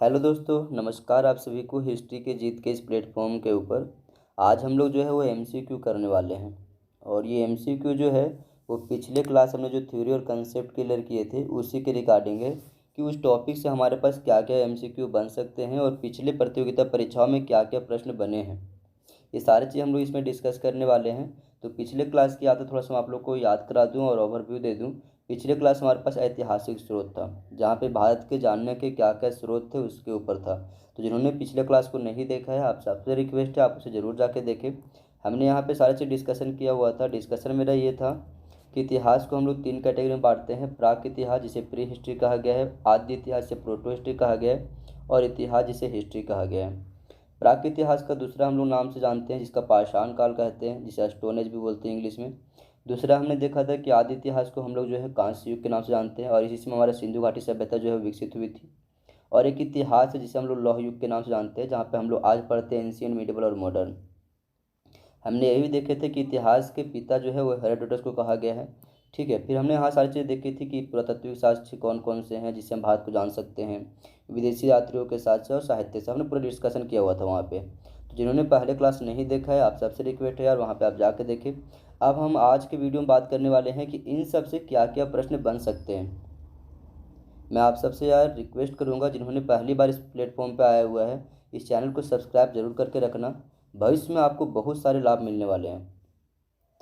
Hello दोस्तों, नमस्कार। आप सभी को हिस्ट्री के जीत के इस प्लेटफॉर्म के ऊपर आज हम लोग जो है वो एमसीक्यू करने वाले हैं। और ये एमसीक्यू जो है वो पिछले क्लास हमने जो थ्योरी और कंसेप्ट क्लियर किए थे उसी के रिगार्डिंग है कि उस टॉपिक से हमारे पास क्या क्या एमसीक्यू बन सकते हैं और पिछले प्रतियोगिता परीक्षाओं में क्या क्या प्रश्न बने हैं। ये सारी चीज़ हम लोग इसमें डिस्कस करने वाले हैं। तो पिछले क्लास की याद थोड़ा सा मैं आप लोग को याद करा दूं और ओवरव्यू दे दूं। पिछले क्लास हमारे पास ऐतिहासिक स्रोत था, जहाँ पे भारत के जानने के क्या क्या स्रोत थे उसके ऊपर था। तो जिन्होंने पिछले क्लास को नहीं देखा है, आप सबसे रिक्वेस्ट है आप उसे ज़रूर जाके देखें। हमने यहाँ पे सारी चीज़ डिस्कशन किया हुआ था। डिस्कशन मेरा ये था कि इतिहास को हम लोग 3 कैटेगरी में बांटते हैं। प्राक इतिहास, जिसे प्री हिस्ट्री कहा गया है, आद्य इतिहास जिसे प्रोटो हिस्ट्री कहा गया है, और इतिहास जिसे हिस्ट्री कहा गया है। प्राक इतिहास का दूसरा हम लोग नाम से जानते हैं जिसका पाषाण काल कहते हैं, जिसे स्टोन एज भी बोलते हैं इंग्लिश में। दूसरा हमने देखा था कि आदि इतिहास को हम लोग जो है कांस्य युग के नाम से जानते हैं, और इसी में हमारा सिंधु घाटी सभ्यता जो है विकसित हुई थी। और एक इतिहास है जिसे हम लोग लौह युग के नाम से जानते हैं, जहाँ पे हम लोग आज पढ़ते हैं एंशियंट, मिडिवल और मॉडर्न। हमने ये भी देखे थे कि इतिहास के पिता जो है वो हेरोडोटस को कहा गया है। ठीक है, फिर हमने यहाँ सारी चीज़ें देखी थी कि पुरातात्विक साक्ष्य कौन कौन से हैं जिससे हम भारत को जान सकते हैं, विदेशी यात्रियों के साक्ष्य और साहित्य से हमने पूरा डिस्कशन किया हुआ था वहाँ पे। तो जिन्होंने पहले क्लास नहीं देखा है, आप सबसे रिक्वेस्ट है यार वहाँ पे आप जाके देखें। अब हम आज के वीडियो में बात करने वाले हैं कि इन सब से क्या क्या प्रश्न बन सकते हैं। मैं आप सबसे यार रिक्वेस्ट करूंगा, जिन्होंने पहली बार इस प्लेटफॉर्म पे आया हुआ है, इस चैनल को सब्सक्राइब जरूर करके रखना। भविष्य में आपको बहुत सारे लाभ मिलने वाले हैं।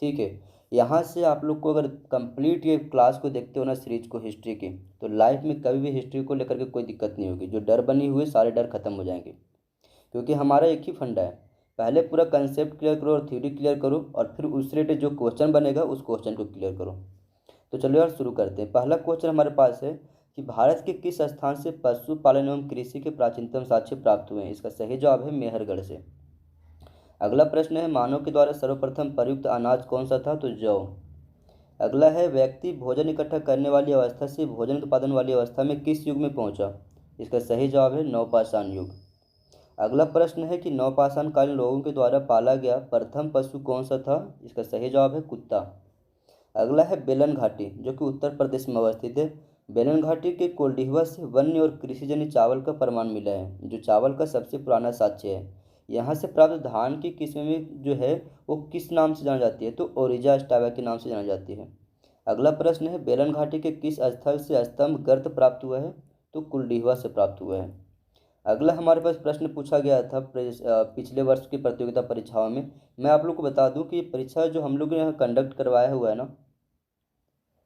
ठीक है, यहाँ से आप लोग को अगर कंप्लीट ये क्लास को देखते हो ना, सीरीज को हिस्ट्री की, तो लाइफ में कभी भी हिस्ट्री को लेकर के कोई दिक्कत नहीं होगी। जो डर बनी हुए सारे डर खत्म हो जाएंगे, क्योंकि हमारा एक ही फंडा है। पहले पूरा कंसेप्ट क्लियर करो और थ्योरी क्लियर करो, और फिर उस रिलेटेड जो क्वेश्चन बनेगा उस क्वेश्चन को क्लियर करो। तो चलो यार शुरू करते हैं। पहला क्वेश्चन हमारे पास है कि भारत के किस स्थान से पशुपालन एवं कृषि के प्राचीनतम साक्ष्य प्राप्त हुए हैं। इसका सही जवाब है मेहरगढ़ से। अगला प्रश्न है मानव के द्वारा सर्वप्रथम प्रयुक्त अनाज कौन सा था, तो जौ। अगला है व्यक्ति भोजन इकट्ठा करने वाली अवस्था से भोजन उत्पादन वाली अवस्था में किस युग में पहुंचा। इसका सही जवाब है नवपाषाण युग। अगला प्रश्न है कि नवपाषाण कालीन लोगों के द्वारा पाला गया प्रथम पशु कौन सा था। इसका सही जवाब है कुत्ता। अगला है बेलन घाटी, जो कि उत्तर प्रदेश में अवस्थित है। बेलन घाटी के कोल्डिहवा से वन्य और कृषिजन्य चावल का प्रमाण मिला है, जो चावल का सबसे पुराना साक्ष्य है। यहाँ से प्राप्त धान की किस्म में जो है वो किस नाम से जानी जाती है, तो ओरिजा स्टावा के नाम से जानी जाती है। अगला प्रश्न है बेलन घाटी के किस स्थल से स्तंभ गर्त प्राप्त हुआ है, तो कुलडीहवा से प्राप्त हुआ है। अगला हमारे पास प्रश्न पूछा गया था पिछले वर्ष की प्रतियोगिता परीक्षाओं में। मैं आप लोग को बता दूं कि ये परीक्षा जो हम लोग यहाँ कंडक्ट करवाया हुआ है ना,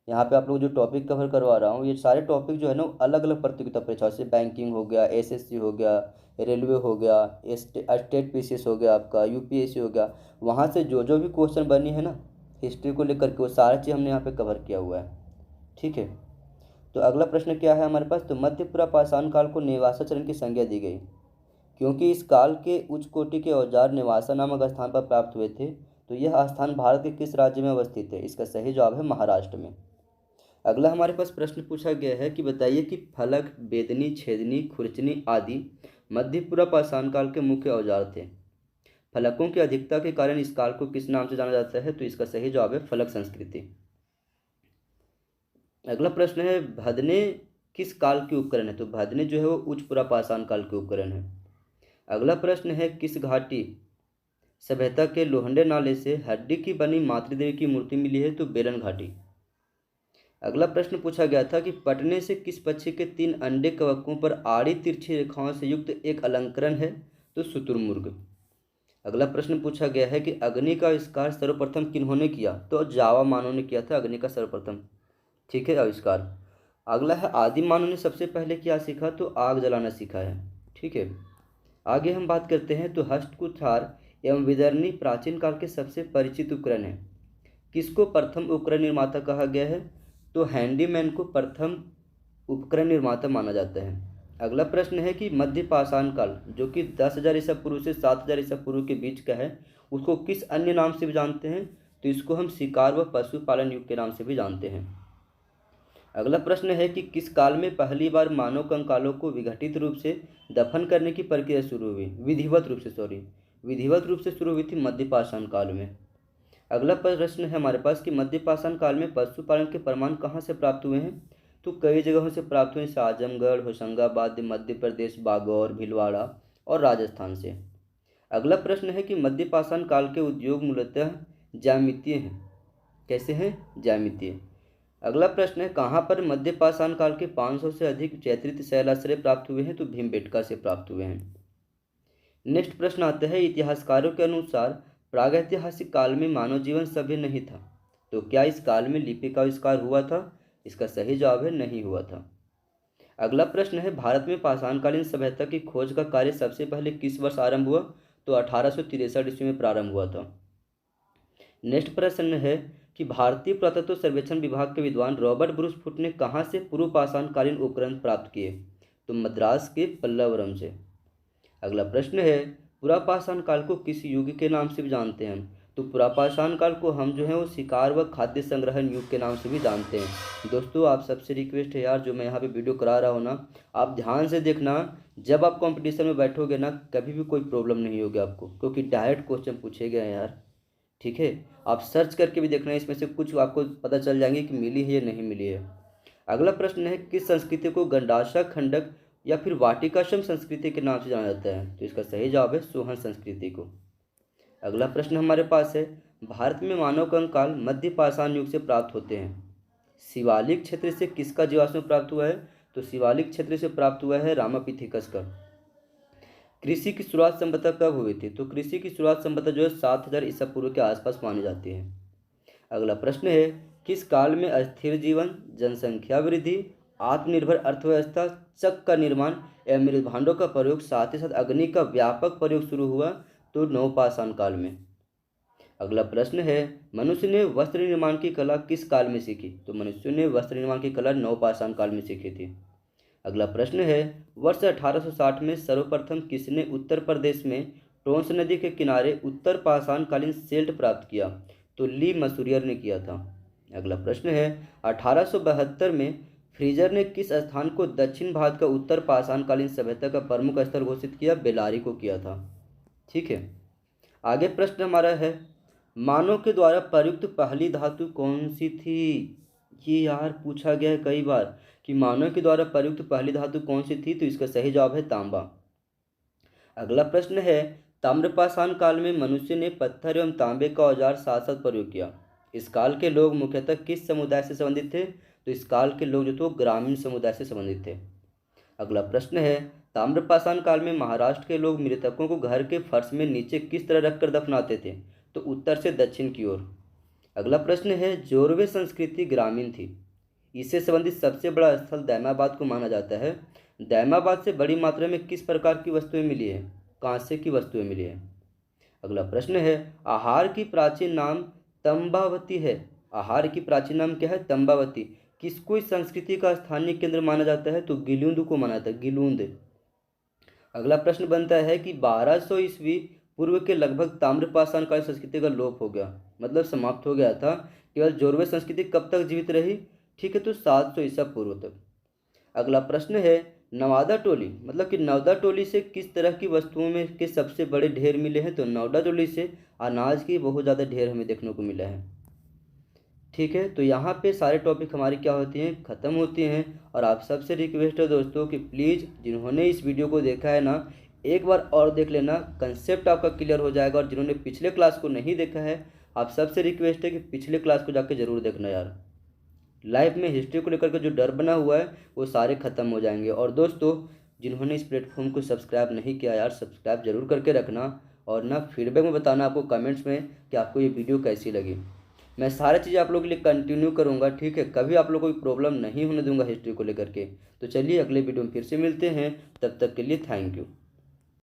यहाँ पे आप लोग जो टॉपिक कवर करवा रहा हूँ, ये सारे टॉपिक जो है ना अलग अलग प्रतियोगिता परीक्षा से बैंकिंग हो गया, एसएससी हो गया, रेलवे हो गया, स्टेट पीसीएस हो गया, आपका यूपीएससी हो गया। वहाँ से जो जो भी क्वेश्चन बनी है ना हिस्ट्री को लेकर के, वो सारा चीज़ हमने यहाँ पे कवर किया हुआ है। ठीक है, तो अगला प्रश्न क्या है हमारे पास, तो मध्यपुरा पाषाण काल को नेवासा चरण की संज्ञा दी गई, क्योंकि इस काल के उच्च कोटि के औजार नेवासा नामक स्थान पर प्राप्त हुए थे। तो यह स्थान भारत के किस राज्य में अवस्थित है। इसका सही जवाब है महाराष्ट्र में। अगला हमारे पास प्रश्न पूछा गया है कि बताइए कि फलक, बेदनी, छेदनी, खुरचनी आदि मध्यपुरा पाषाण काल के मुख्य औजार थे। फलकों की अधिकता के कारण इस काल को किस नाम से जाना जाता है, तो इसका सही जवाब है फलक संस्कृति। अगला प्रश्न है भदने किस काल के उपकरण है, तो भदने जो है वो उच्च पुरा पाषाण काल के उपकरण है। अगला प्रश्न है किस घाटी सभ्यता के लोहंडे नाले से हड्डी की बनी मातृदेवी की मूर्ति मिली है, तो बेलन घाटी। अगला प्रश्न पूछा गया था कि पटने से किस पक्षी के 3 अंडे कवकों पर आड़ी तिरछी रेखाओं से युक्त एक अलंकरण है, तो शुतुरमुर्ग। अगला प्रश्न पूछा गया है कि अग्नि का आविष्कार सर्वप्रथम किन्होंने किया, तो जावा मानव ने किया था अग्नि का सर्वप्रथम। ठीक है, आविष्कार। अगला है आदिम मानव ने सबसे पहले क्या सीखा, तो आग जलाना सीखा है। ठीक है, आगे हम बात करते हैं तो हस्तकुठार एवं विदर्णी प्राचीन काल के सबसे परिचित उपकरण है। किसको प्रथम उपकरण निर्माता कहा गया है, तो हैंडीमैन को प्रथम उपकरण निर्माता माना जाता है। अगला प्रश्न है कि मध्य पाषाण काल, जो कि 10,000 ईसा पूर्व से 7,000 ईसा पूर्व के बीच का है, उसको किस अन्य नाम से भी जानते हैं, तो इसको हम शिकार व पशुपालन युग के नाम से भी जानते हैं। अगला प्रश्न है कि किस काल में पहली बार मानव कंकालों को विघटित रूप से दफन करने की प्रक्रिया शुरू हुई, विधिवत रूप से शुरू हुई थी मध्य पाषाण काल में। अगला प्रश्न है हमारे पास कि मध्य पाषाण काल में पशुपालन के प्रमाण कहाँ से प्राप्त हुए हैं, तो कई जगहों से प्राप्त हुए, जैसे आजमगढ़, होशंगाबाद, मध्य प्रदेश, बागौर, भीलवाड़ा और राजस्थान से। अगला प्रश्न है कि मध्य पाषाण काल के उद्योग मूलतः ज्यामितीय हैं। कैसे हैं? ज्यामितीय। अगला प्रश्न है कहाँ पर मध्य पाषाण काल के 500 से अधिक चैत्रित शैलाश्रय प्राप्त हुए हैं? तो भीमबेटका से प्राप्त हुए हैं। नेक्स्ट प्रश्न आता है, इतिहासकारों के अनुसार प्रागैतिहासिक काल में मानव जीवन सभ्य नहीं था, तो क्या इस काल में लिपि का आविष्कार हुआ था? इसका सही जवाब है नहीं हुआ था। अगला प्रश्न है, भारत में पाषाणकालीन सभ्यता की खोज का कार्य सबसे पहले किस वर्ष आरंभ हुआ? तो 1863 ईस्वी में प्रारंभ हुआ था। नेक्स्ट प्रश्न है कि भारतीय पुरातत्व सर्वेक्षण विभाग के विद्वान रॉबर्ट ब्रूस फुट ने कहाँ से पूर्व पाषाणकालीन उपकरण प्राप्त किए? तो मद्रास के पल्लवरम से। अगला प्रश्न है, पुरापाषाण काल को किस युग के नाम से भी जानते हैं? तो पुरापाषाण काल को हम जो है वो शिकार व खाद्य संग्रहण युग के नाम से भी जानते हैं। दोस्तों आप सबसे रिक्वेस्ट है यार, जो मैं यहाँ पे वीडियो करा रहा हूँ ना, आप ध्यान से देखना। जब आप कंपटीशन में बैठोगे ना, कभी भी कोई प्रॉब्लम नहीं होगी आपको, क्योंकि डायरेक्ट क्वेश्चन पूछे गए हैं यार। ठीक है, आप सर्च करके भी देखना, इसमें से कुछ आपको पता चल जाएंगे कि मिली है या नहीं मिली है। अगला प्रश्न है, किस संस्कृति को गंडाशा खंडक या फिर वाटिकाश्रम संस्कृति के नाम से जाना जाता है? तो इसका सही जवाब है सोहन संस्कृति को। अगला प्रश्न हमारे पास है, भारत में मानव कंकाल मध्य पाषाण युग से प्राप्त होते हैं। शिवालिक क्षेत्र से किसका जीवाश्म प्राप्त हुआ है? तो शिवालिक क्षेत्र से प्राप्त हुआ है रामापिथिकस का। कृषि की शुरुआत संभवतः कब हुई थी? तो कृषि की शुरुआत संभवतः जो है 7000 ईसा पूर्व के आसपास मानी जाती है। अगला प्रश्न है, किस काल में अस्थिर जीवन, जनसंख्या वृद्धि, आत्मनिर्भर अर्थव्यवस्था, चक का निर्माण एवं मृदभांडों का प्रयोग, साथ ही साथ अग्नि का व्यापक प्रयोग शुरू हुआ? तो नवपाषाण काल में। अगला प्रश्न है, मनुष्य ने वस्त्र निर्माण की कला किस काल में सीखी? तो मनुष्य ने वस्त्र निर्माण की कला नवपाषाण काल में सीखी थी। अगला प्रश्न है, वर्ष 1860 में सर्वप्रथम किसने उत्तर प्रदेश में टोंस नदी के किनारे उत्तर पाषाणकालीन सेल्ट प्राप्त किया? तो ली मसूरियर ने किया था। अगला प्रश्न है, 1872 में फ्रीजर ने किस स्थान को दक्षिण भारत का उत्तर पाषाणकालीन सभ्यता का प्रमुख स्थल घोषित किया? बेलारी को किया था। ठीक है, आगे प्रश्न हमारा है, मानव के द्वारा प्रयुक्त पहली धातु कौन सी थी? ये यार पूछा गया है कई बार कि मानव के द्वारा प्रयुक्त पहली धातु कौन सी थी? तो इसका सही जवाब है तांबा। अगला प्रश्न है, ताम्रपाषाण काल में मनुष्य ने पत्थर एवं तांबे का औजार साथ साथ प्रयोग किया। इस काल के लोग मुख्यतः किस समुदाय से संबंधित थे? तो इस काल के लोग जो थे ग्रामीण समुदाय से संबंधित थे। अगला प्रश्न है, ताम्रपाषाण काल में महाराष्ट्र के लोग मृतकों को घर के फर्श में नीचे किस तरह रखकर दफनाते थे? तो उत्तर से दक्षिण की ओर। अगला प्रश्न है, जोरवे संस्कृति ग्रामीण थी, इससे संबंधित सबसे बड़ा स्थल दैमाबाद को माना जाता है। दैमाबाद से बड़ी मात्रा में किस प्रकार की वस्तुएं मिली है? कांसे की वस्तुएं मिली है। अगला प्रश्न है, आहार की प्राचीन नाम तंबावती है। आहार की प्राचीन नाम क्या है? तंबावती। किसको इस संस्कृति का स्थानीय केंद्र माना जाता है? तो गिलुंद को माना जाता है, गिलुंद। अगला प्रश्न बनता है कि 1200 ईस्वी पूर्व के लगभग ताम्रपाषाण कालीन संस्कृति का लोप हो गया, मतलब समाप्त हो गया था। केवल जोरवे संस्कृति कब तक जीवित रही? ठीक है, तो 700 ईसा पूर्व तक। अगला प्रश्न है, नवादा टोली, मतलब कि नवदा टोली से किस तरह की वस्तुओं में के सबसे बड़े ढेर मिले हैं? तो नवदा टोली से अनाज की बहुत ज़्यादा ढेर हमें देखने को मिला है। ठीक है, तो यहाँ पे सारे टॉपिक हमारी क्या होती हैं, ख़त्म होती हैं। और आप सबसे रिक्वेस्ट है दोस्तों कि प्लीज़ जिन्होंने इस वीडियो को देखा है ना, एक बार और देख लेना, कंसेप्ट आपका क्लियर हो जाएगा। और जिन्होंने पिछले क्लास को नहीं देखा है, आप सबसे रिक्वेस्ट है कि पिछले क्लास को जाके ज़रूर देखना यार। लाइफ में हिस्ट्री को लेकर के जो डर बना हुआ है वो सारे ख़त्म हो जाएंगे। और दोस्तों जिन्होंने इस प्लेटफॉर्म को सब्सक्राइब नहीं किया यार, सब्सक्राइब जरूर करके रखना। और ना फीडबैक में बताना आपको कमेंट्स में कि आपको ये वीडियो कैसी लगी। मैं सारी चीज़ें आप लोगों के लिए कंटिन्यू करूँगा। ठीक है, कभी आप लोगों को कोई प्रॉब्लम नहीं होने दूंगा हिस्ट्री को लेकर के। तो चलिए अगले वीडियो में फिर से मिलते हैं, तब तक के लिए थैंक यू।